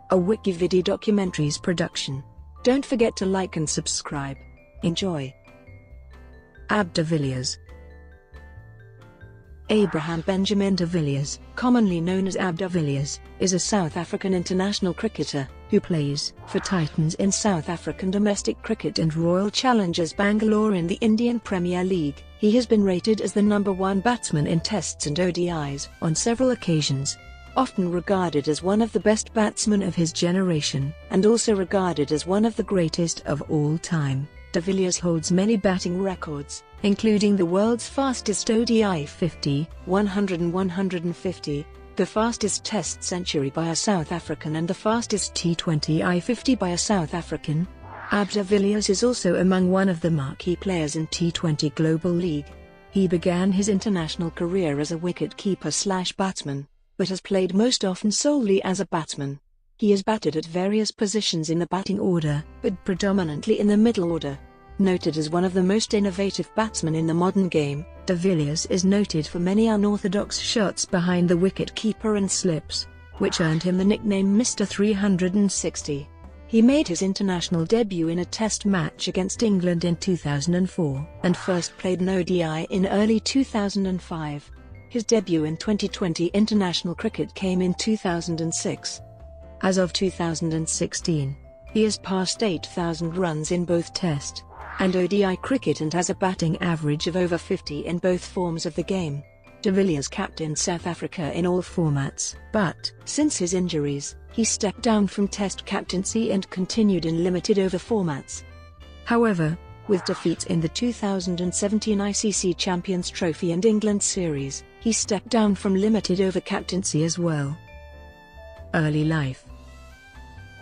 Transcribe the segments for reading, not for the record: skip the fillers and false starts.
a WikiVidi documentaries production. Don't forget to like and subscribe. Enjoy. AB de Villiers. Abraham Benjamin de Villiers, commonly known as AB de Villiers, is a South African international cricketer, who plays for Titans in South African domestic cricket and Royal Challengers Bangalore in the Indian Premier League. He has been rated as the #1 batsman in Tests and ODIs on several occasions. Often regarded as one of the best batsmen of his generation, and also regarded as one of the greatest of all time, de Villiers holds many batting records, including the world's fastest ODI 50, 100 and 150, the fastest Test century by a South African and the fastest T20 I50 by a South African. AB de Villiers is also among one of the marquee players in T20 Global League. He began his international career as a wicket-keeper/batsman, but has played most often solely as a batsman. He has batted at various positions in the batting order, but predominantly in the middle order. Noted as one of the most innovative batsmen in the modern game, de Villiers is noted for many unorthodox shots behind the wicket-keeper and slips, which earned him the nickname Mr. 360. He made his international debut in a Test match against England in 2004, and first played an ODI in early 2005. His debut in 2020 international cricket came in 2006. As of 2016, he has passed 8,000 runs in both Test and ODI cricket and has a batting average of over 50 in both forms of the game. De Villiers captained South Africa in all formats, but, since his injuries, he stepped down from Test captaincy and continued in limited over formats. However, with defeats in the 2017 ICC Champions Trophy and England Series, he stepped down from limited over captaincy as well. Early life.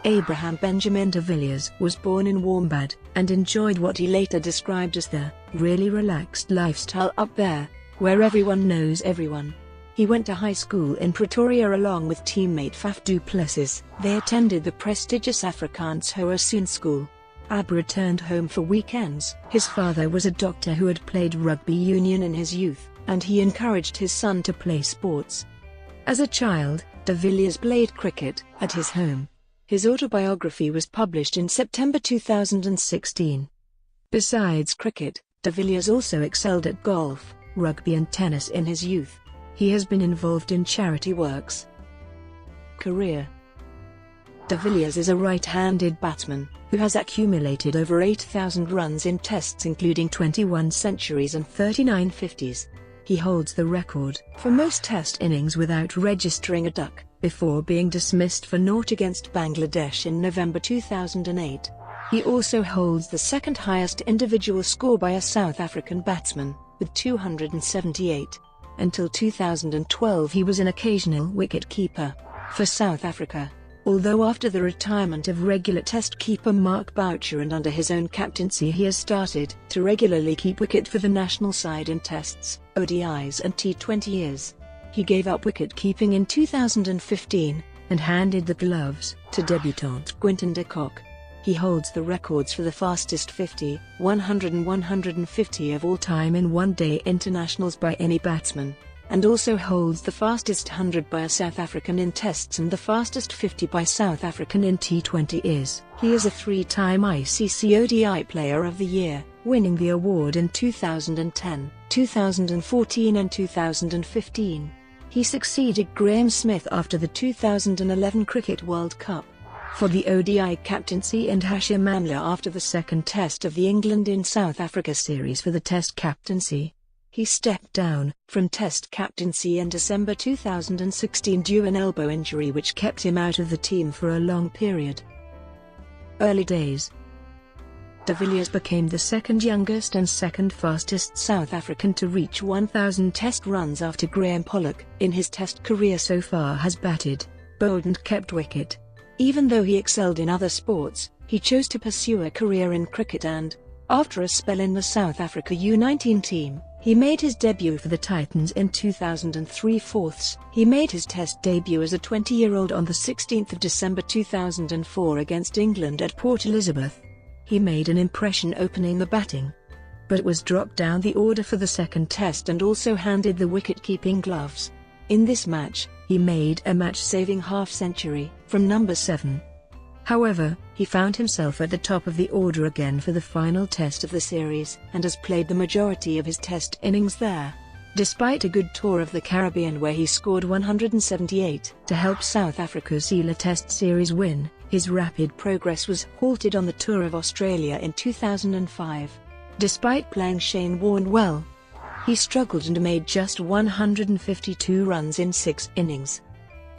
Abraham Benjamin de Villiers was born in Warmbad, and enjoyed what he later described as the really relaxed lifestyle up there, where everyone knows everyone. He went to high school in Pretoria along with teammate Faf du Plessis. They attended the prestigious Afrikaans Hoërskool school. AB returned home for weekends. His father was a doctor who had played rugby union in his youth, and he encouraged his son to play sports. As a child, de Villiers played cricket at his home. His autobiography was published in September 2016. Besides cricket, de Villiers also excelled at golf, rugby and tennis in his youth. He has been involved in charity works. Career. De Villiers is a right-handed batsman, who has accumulated over 8,000 runs in Tests including 21 centuries and 39 50s. He holds the record for most Test innings without registering a duck, before being dismissed for naught against Bangladesh in November 2008. He also holds the second highest individual score by a South African batsman, with 278. Until 2012 he was an occasional wicket-keeper for South Africa, although after the retirement of regular Test keeper Mark Boucher and under his own captaincy he has started to regularly keep wicket for the national side in Tests, ODIs and T20 years. He gave up wicket-keeping in 2015, and handed the gloves to debutant Quinton de Kock. He holds the records for the fastest 50, 100 and 150 of all time in one-day internationals by any batsman, and also holds the fastest 100 by a South African in Tests and the fastest 50 by South African in T20s. He is a three-time ICC ODI Player of the Year, winning the award in 2010, 2014 and 2015. He succeeded Graham Smith after the 2011 Cricket World Cup for the ODI captaincy and Hashim Amla after the second Test of the England in South Africa series for the Test captaincy. He stepped down from Test captaincy in December 2016 due to an elbow injury which kept him out of the team for a long period. Early days. De Villiers became the second youngest and second fastest South African to reach 1,000 Test runs after Graham Pollock, in his Test career so far, has batted, bowled and kept wicket. Even though he excelled in other sports, he chose to pursue a career in cricket and, after a spell in the South Africa U19 team, he made his debut for the Titans in 2003/4. He made his Test debut as a 20-year-old on the 16th of December 2004 against England at Port Elizabeth. He made an impression opening the batting, but was dropped down the order for the second Test and also handed the wicket-keeping gloves. In this match, he made a match-saving half-century from number 7. However, he found himself at the top of the order again for the final test of the series and has played the majority of his test innings there. Despite a good tour of the Caribbean where he scored 178 to help South Africa seal a test series win, his rapid progress was halted on the Tour of Australia in 2005. Despite playing Shane Warne well, he struggled and made just 152 runs in 6 innings.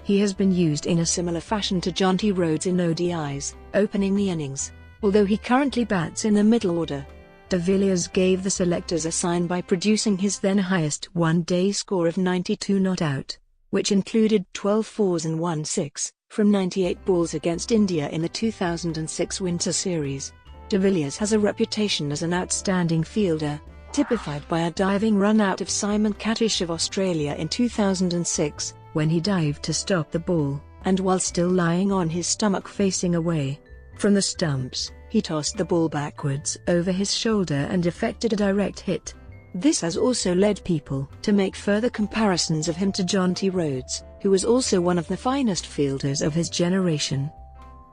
He has been used in a similar fashion to Jonty Rhodes in ODIs, opening the innings, although he currently bats in the middle order. De Villiers gave the selectors a sign by producing his then highest one-day score of 92 not out, which included 12 fours and 1 6, from 98 balls against India in the 2006 Winter Series. De Villiers has a reputation as an outstanding fielder, typified by a diving run out of Simon Cattish of Australia in 2006, when he dived to stop the ball, and while still lying on his stomach facing away from the stumps, he tossed the ball backwards over his shoulder and effected a direct hit. This has also led people to make further comparisons of him to Jonty Rhodes, who was also one of the finest fielders of his generation.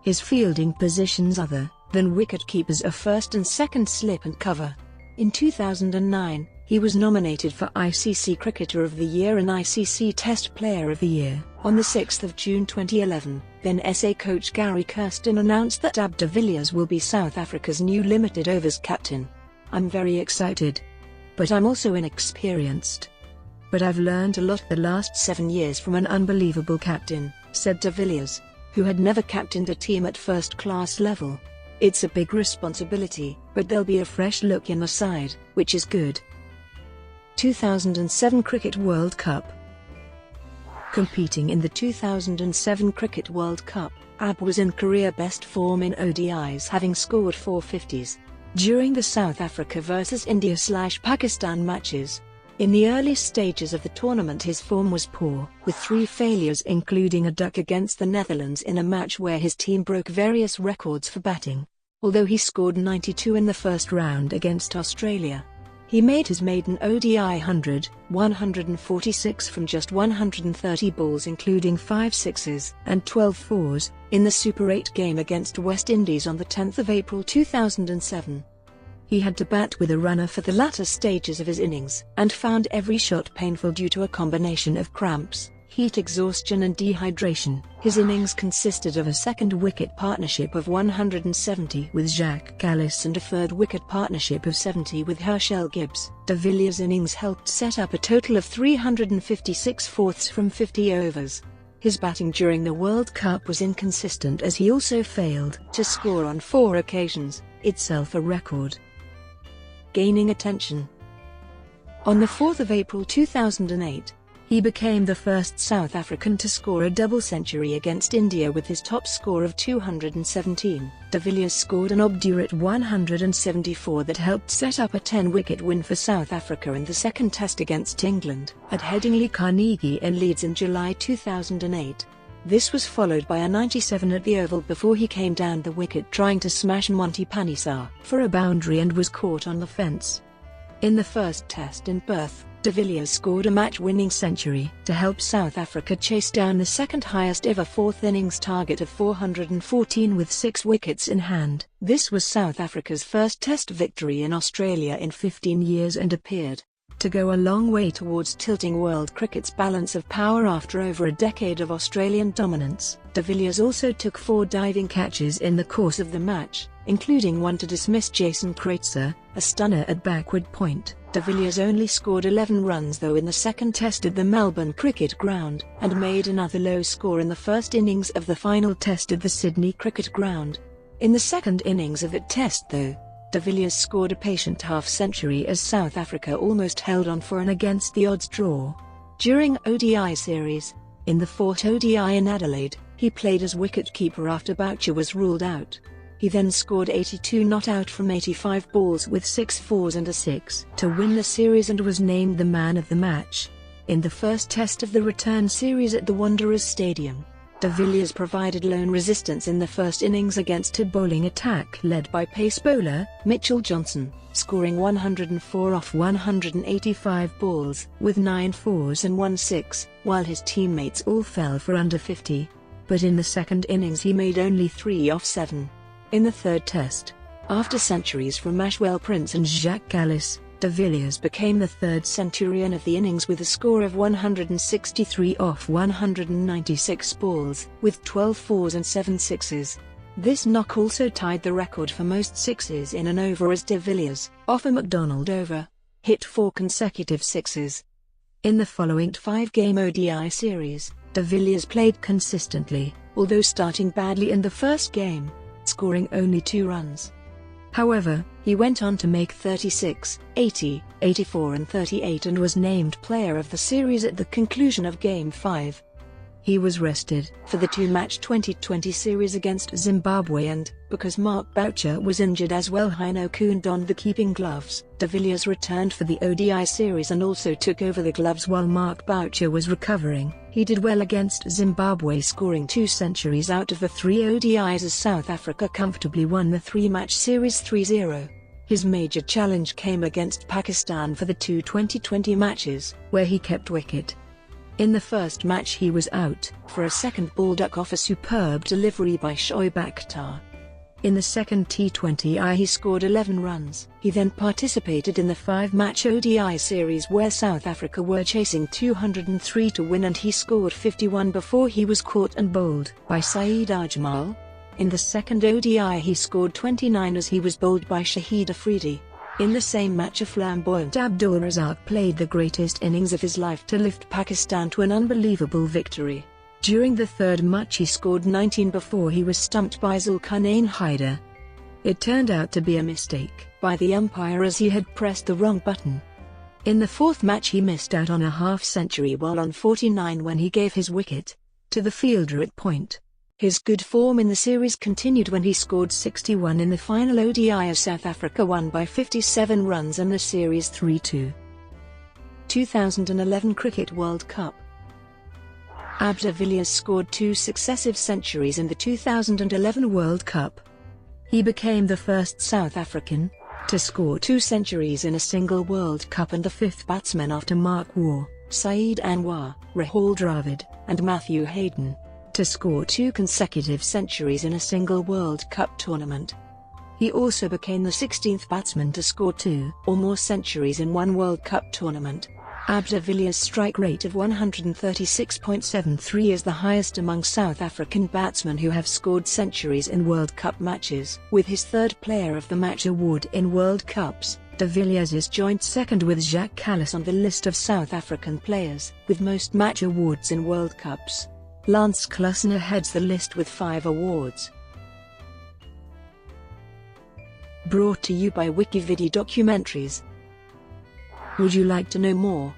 His fielding positions other than wicket-keepers are first and second slip and cover. In 2009, he was nominated for ICC Cricketer of the Year and ICC Test Player of the Year. On the 6th of June 2011, then SA coach Gary Kirsten announced that AB de Villiers will be South Africa's new limited overs captain. "I'm very excited. But I'm also inexperienced. But I've learned a lot the last 7 years from an unbelievable captain," said de Villiers, who had never captained a team at first-class level. "It's a big responsibility, but there'll be a fresh look in the side, which is good." 2007 Cricket World Cup. Competing in the 2007 Cricket World Cup, AB was in career-best form in ODIs, having scored 450s during the South Africa vs India/Pakistan matches. In the early stages of the tournament his form was poor, with 3 failures including a duck against the Netherlands in a match where his team broke various records for batting. Although he scored 92 in the first round against Australia, he made his maiden ODI 146 from just 130 balls including 5 sixes and 12 fours, in the Super 8 game against West Indies on the 10th of April 2007. He had to bat with a runner for the latter stages of his innings, and found every shot painful due to a combination of cramps, heat exhaustion and dehydration. His innings consisted of a second wicket partnership of 170 with Jacques Kallis and a third wicket partnership of 70 with Herschel Gibbs. De Villiers' innings helped set up a total of 356 fourths from 50 overs. His batting during the World Cup was inconsistent as he also failed to score on 4 occasions, itself a record. Gaining attention. On the 4th of April 2008, he became the first South African to score a double century against India with his top score of 217. De Villiers scored an obdurate 174 that helped set up a 10-wicket win for South Africa in the second test against England at Headingley Carnegie in Leeds in July 2008. This was followed by a 97 at the Oval before he came down the wicket trying to smash Monty Panesar for a boundary and was caught on the fence. In the first test in Perth, De Villiers scored a match-winning century to help South Africa chase down the second highest ever fourth innings target of 414 with 6 wickets in hand. This was South Africa's first test victory in Australia in 15 years and appeared to go a long way towards tilting world cricket's balance of power after over a decade of Australian dominance. De Villiers also took 4 diving catches in the course of the match, including one to dismiss Jason Kreitzer, a stunner at backward point. De Villiers only scored 11 runs though in the second test at the Melbourne Cricket Ground, and made another low score in the first innings of the final test at the Sydney Cricket Ground. In the second innings of that test though, De Villiers scored a patient half-century as South Africa almost held on for an against-the-odds draw. During ODI series, in the 4th ODI in Adelaide, he played as wicket-keeper after Boucher was ruled out. He then scored 82 not out from 85 balls with 6 fours and a 6 to win the series and was named the man of the match. In the first test of the return series at the Wanderers Stadium, De Villiers provided lone resistance in the first innings against a bowling attack led by pace bowler Mitchell Johnson, scoring 104 off 185 balls with 9 fours and 1 6, while his teammates all fell for under 50. But in the second innings he made only 3 off 7. In the third test, after centuries from Ashwell Prince and Jacques Kallis, De Villiers became the third centurion of the innings with a score of 163 off 196 balls, with 12 fours and 7 sixes. This knock also tied the record for most sixes in an over as De Villiers, off a McDonald over, hit 4 consecutive sixes. In the following 5-game ODI series, De Villiers played consistently, although starting badly in the first game, scoring only 2 runs. However, he went on to make 36, 80, 84 and 38 and was named player of the series at the conclusion of Game 5. He was rested for the 2-match 2020 series against Zimbabwe and, because Mark Boucher was injured as well, Heino Kuhn donned the keeping gloves. De Villiers returned for the ODI series and also took over the gloves while Mark Boucher was recovering. He did well against Zimbabwe, scoring 2 centuries out of the 3 ODIs as South Africa comfortably won the 3-match series 3-0. His major challenge came against Pakistan for the 2 2020 matches, where he kept wicket. In the first match he was out for a second ball duck off a superb delivery by Shoaib Akhtar. In the second T20I he scored 11 runs. He then participated in the 5-match ODI series where South Africa were chasing 203 to win and he scored 51 before he was caught and bowled by Saeed Ajmal. In the second ODI he scored 29 as he was bowled by Shahid Afridi. In the same match a flamboyant Abdul Razak played the greatest innings of his life to lift Pakistan to an unbelievable victory. During the third match he scored 19 before he was stumped by Zulkarnain Haider. It turned out to be a mistake by the umpire as he had pressed the wrong button. In the fourth match he missed out on a half-century while on 49 when he gave his wicket to the fielder at point. His good form in the series continued when he scored 61 in the final ODI as South Africa won by 57 runs and the series 3-2. 2011 Cricket World Cup. AB de Villiers scored 2 successive centuries in the 2011 World Cup. He became the first South African to score 2 centuries in a single World Cup and the 5th batsman after Mark Waugh, Saeed Anwar, Rahul Dravid, and Matthew Hayden to score 2 consecutive centuries in a single World Cup tournament. He also became the 16th batsman to score 2 or more centuries in one World Cup tournament. AB de Villiers' strike rate of 136.73 is the highest among South African batsmen who have scored centuries in World Cup matches. With his 3rd Player of the Match award in World Cups, De Villiers is joint second with Jacques Kallis on the list of South African players with most match awards in World Cups. Lance Klusener heads the list with 5 awards. Brought to you by WikiVidi Documentaries. Would you like to know more?